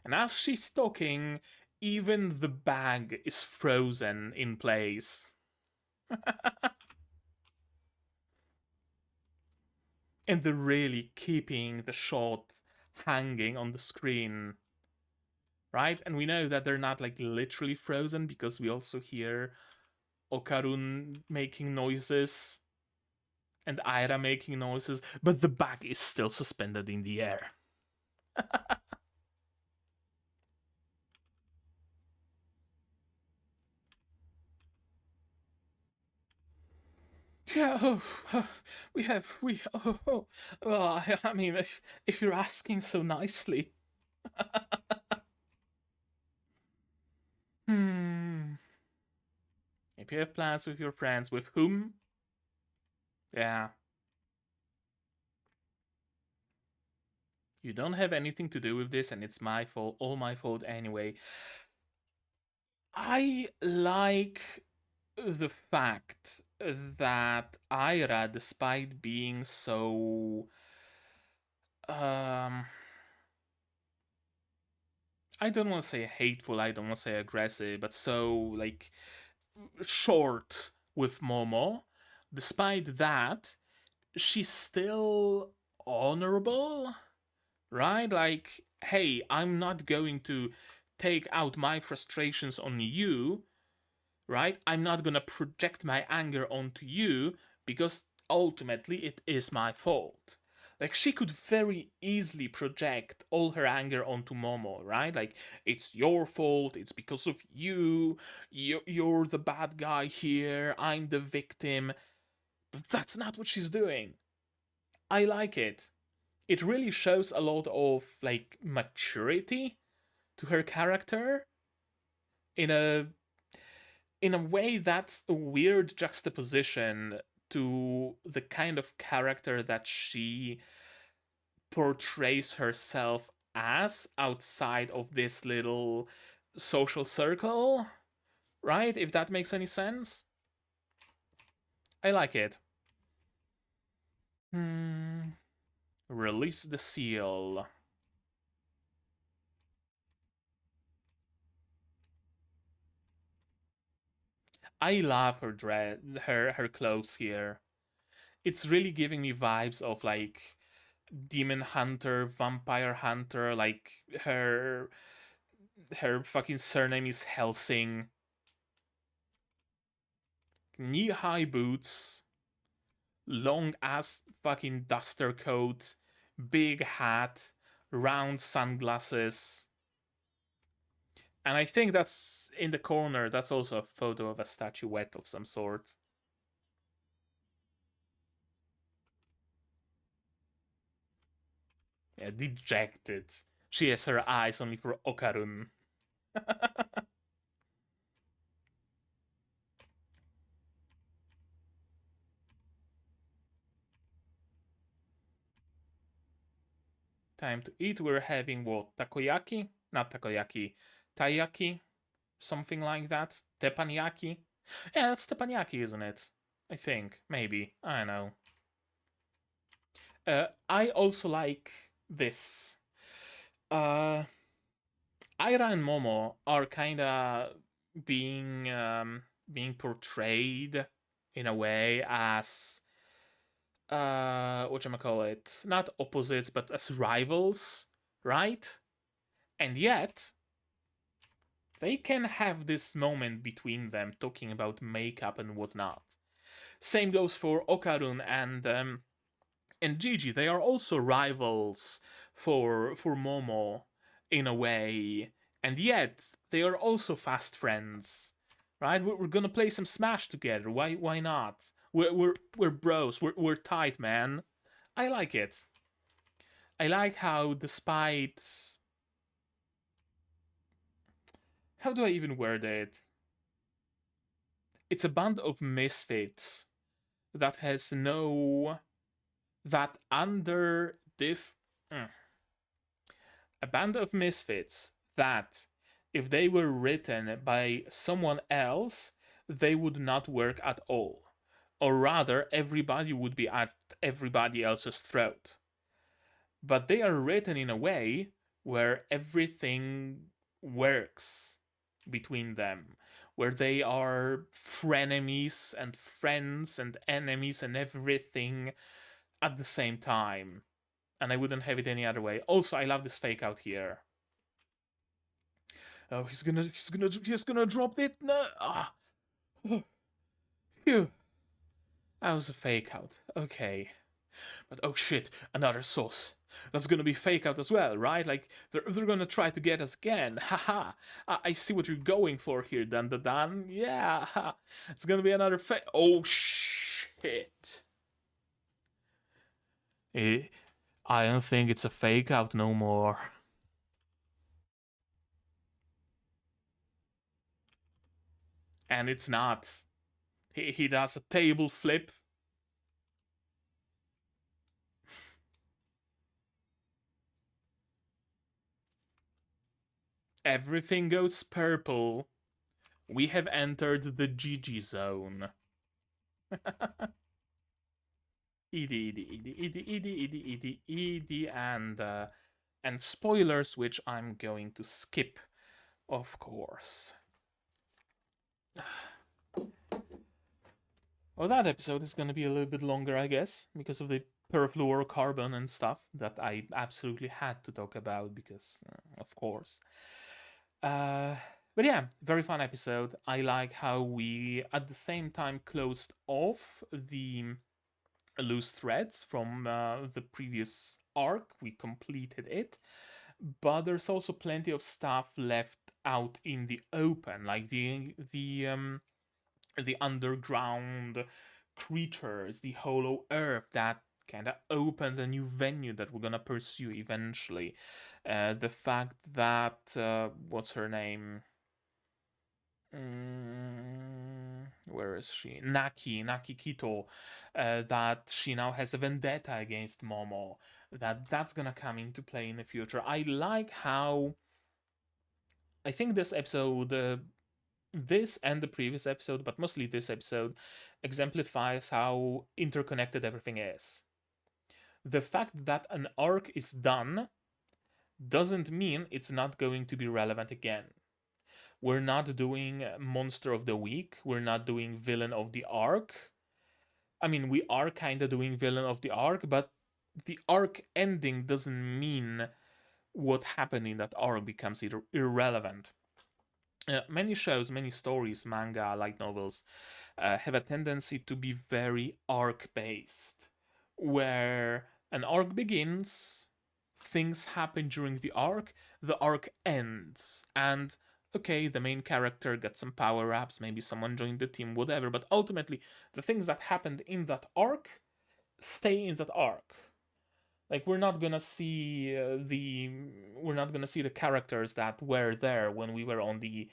Speaker 1: And as she's talking, even the bag is frozen in place. And they're really keeping the shot hanging on the screen, right? And we know that they're not like literally frozen because we also hear Okarun making noises and Aira making noises, but the bag is still suspended in the air. Yeah, well, I mean, if you're asking so nicely. Hmm. If you have plans with your friends, with whom? Yeah. You don't have anything to do with this, and it's my fault, all my fault anyway. I like the fact that Aira, despite being so um I don't want to say hateful, I don't want to say aggressive, but so like short with Momo, despite that, she's still honorable, right? Like, hey, I'm not going to take out my frustrations on you, right? I'm not gonna project my anger onto you because ultimately it is my fault. Like, she could very easily project all her anger onto Momo, right? Like, it's your fault, it's because of you, you're the bad guy here, I'm the victim. But that's not what she's doing. I like it. It really shows a lot of, like, maturity to her character in a way that's a weird juxtaposition to the kind of character that she portrays herself as outside of this little social circle, right? If that makes any sense. I like it. Hmm. Release the seal. I love her dress, her clothes here. It's really giving me vibes of like demon hunter, vampire hunter, like her her fucking surname is Helsing. Knee-high boots, long ass fucking duster coat, big hat, round sunglasses. And I think that's in the corner, that's also a photo of a statuette of some sort. Yeah, dejected. She has her eyes only for Okarun. Time to eat. We're having what? Takoyaki? Not takoyaki. Taiyaki? Something like that. Teppanyaki? Yeah, that's teppanyaki, isn't it? I think. Maybe. I don't know. I also like this. Uh, Aira and Momo are kind of being being portrayed in a way as what call it? Not opposites, but as rivals, right? And yet they can have this moment between them talking about makeup and whatnot. Same goes for Okarun and Jiji. They are also rivals for Momo in a way, and yet they are also fast friends, right? We're gonna play some Smash together. Why not? We're bros. We're tight, man. I like it. I like how despite how do I even word it? It's a band of misfits that has no that under diff a band of misfits that if they were written by someone else they would not work at all, or rather everybody would be at everybody else's throat, but they are written in a way where everything works between them, where they are frenemies and friends and enemies and everything at the same time. And I wouldn't have it any other way. Also, I love this fake out here. Oh, he's gonna drop it. No, phew. That was a fake out. Okay, but oh shit, another sauce. That's gonna be fake out as well, right? Like they're gonna try to get us again. Haha. I see what you're going for here, DANDADAN. Yeah, it's gonna be another fake. Oh shit. Eh, I don't think it's a fake out no more. And it's not. He does a table flip. Everything goes purple. We have entered the Jiji zone. Edie, and spoilers, which I'm going to skip, of course. Well, that episode is going to be a little bit longer, I guess, because of the perfluorocarbon and stuff that I absolutely had to talk about because, of course. But yeah, very fun episode. I like how we at the same time closed off the loose threads from the previous arc. We completed it, but there's also plenty of stuff left out in the open, like the underground creatures, the hollow earth that kind of opened a new venue that we're gonna pursue eventually. The fact that what's her name? Where is she? Naki Kito. That she now has a vendetta against Momo. That's gonna come into play in the future. I like how I think this episode, this and the previous episode, but mostly this episode, exemplifies how interconnected everything is. The fact that an arc is done doesn't mean it's not going to be relevant again. We're not doing Monster of the Week. We're not doing Villain of the Arc. I mean, we are kind of doing Villain of the Arc, but the arc ending doesn't mean what happened in that arc becomes irrelevant. Many shows, many stories, manga, light novels, have a tendency to be very arc based, where an arc begins, things happen during the arc ends, and okay, the main character gets some power ups, maybe someone joined the team, whatever, but ultimately, the things that happened in that arc stay in that arc. Like we're not gonna see the characters that were there when we were on the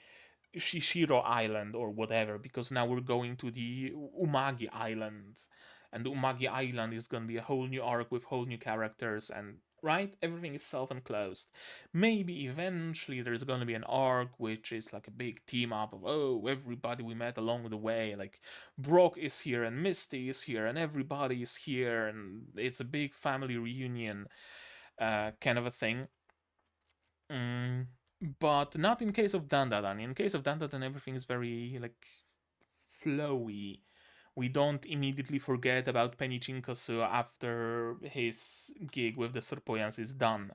Speaker 1: Shishiro Island or whatever, because now we're going to the Umagi Island, and the Umagi Island is gonna be a whole new arc with whole new characters, and right, everything is self-enclosed. Maybe eventually there's gonna be an arc which is like a big team up of, oh, everybody we met along the way, like Brock is here and Misty is here and everybody is here, and it's a big family reunion, kind of a thing. Mm, but not in case of Dandadan. In case of Dandadan, everything is very like flowy. We don't immediately forget about Penichinkosu after his gig with the Serpoyans is done.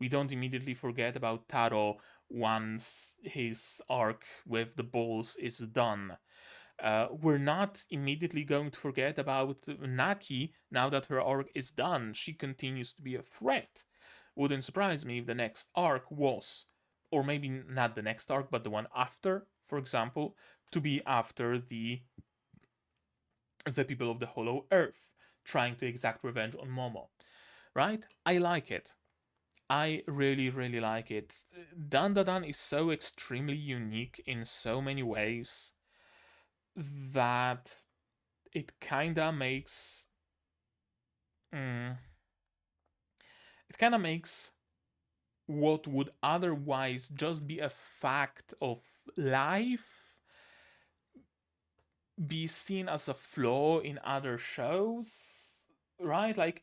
Speaker 1: We don't immediately forget about Taro once his arc with the bulls is done. We're not immediately going to forget about Naki now that her arc is done. She continues to be a threat. Wouldn't surprise me if the next arc was, or maybe not the next arc, but the one after, for example, to be after the people of the Hollow Earth trying to exact revenge on Momo. Right? I like it. I really, really like it. Dandadan is so extremely unique in so many ways that it kinda makes mm, it kinda makes what would otherwise just be a fact of life be seen as a flaw in other shows, right? Like,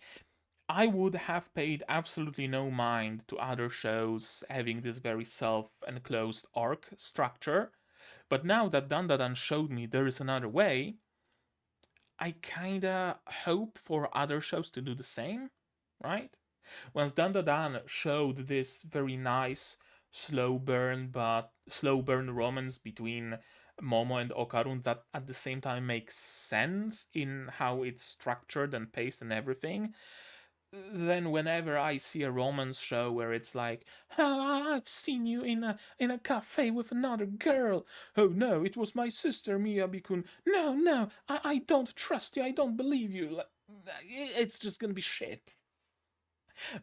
Speaker 1: I would have paid absolutely no mind to other shows having this very self enclosed arc structure, but now that Dandadan showed me there is another way, I kinda hope for other shows to do the same, right? Once Dandadan showed this very nice slow burn romance between Momo and Okarun that at the same time makes sense in how it's structured and paced and everything, then whenever I see a romance show where it's like, oh, I've seen you in a cafe with another girl. Oh no, it was my sister Miyabi-kun. No, no, I don't trust you. I don't believe you. It's just gonna be shit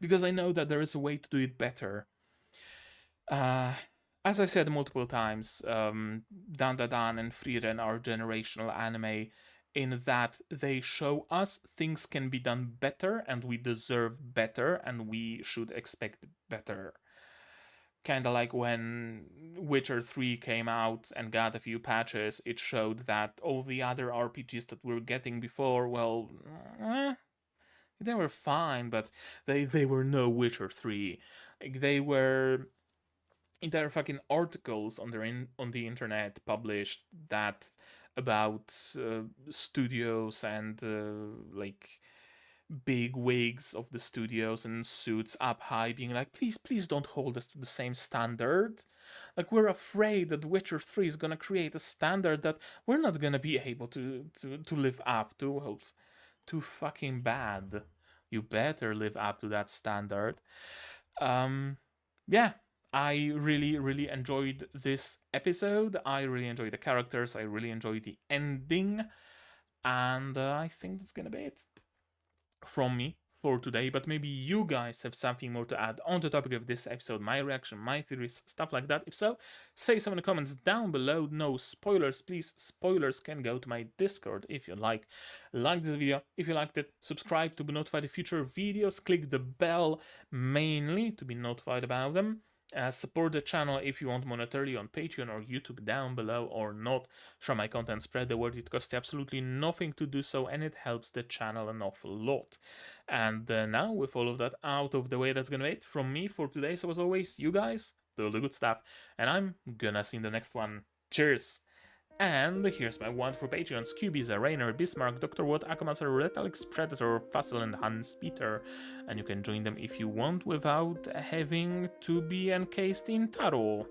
Speaker 1: because I know that there is a way to do it better. Uh, as I said multiple times, Dandadan and Frieren are generational anime in that they show us things can be done better and we deserve better and we should expect better. Kind of like when Witcher 3 came out and got a few patches, it showed that all the other RPGs that we were getting before, well, they were fine, but they were no Witcher 3. Like, they were entire fucking articles on on the internet published that about studios and like big wigs of the studios and suits up high being like, please don't hold us to the same standard. Like, we're afraid that Witcher 3 is gonna create a standard that we're not gonna be able to live up to. Well, too fucking bad. You better live up to that standard. um yeah, I really, really enjoyed this episode. I really enjoyed the characters. I really enjoyed the ending. And I think that's gonna be it from me for today. But maybe you guys have something more to add on the topic of this episode, my reaction, my theories, stuff like that. If so, say so in the comments down below. No spoilers, please. Spoilers can go to my Discord if you like. Like this video if you liked it. Subscribe to be notified of future videos. Click the bell mainly to be notified about them. Support the channel if you want monetarily on Patreon or YouTube down below, or not. Share my content, spread the word. It costs absolutely nothing to do so, and it helps the channel an awful lot. And now, with all of that out of the way, that's gonna be it from me for today. So as always, you guys do all the good stuff, and I'm gonna see you in the next one. Cheers! And here's my one for Patreons: Cubiza, Rainer, Bismarck, Dr. Watt, Akamaser, Retalix, Predator, Fussel, and Hans Peter. And you can join them if you want without having to be encased in tarot.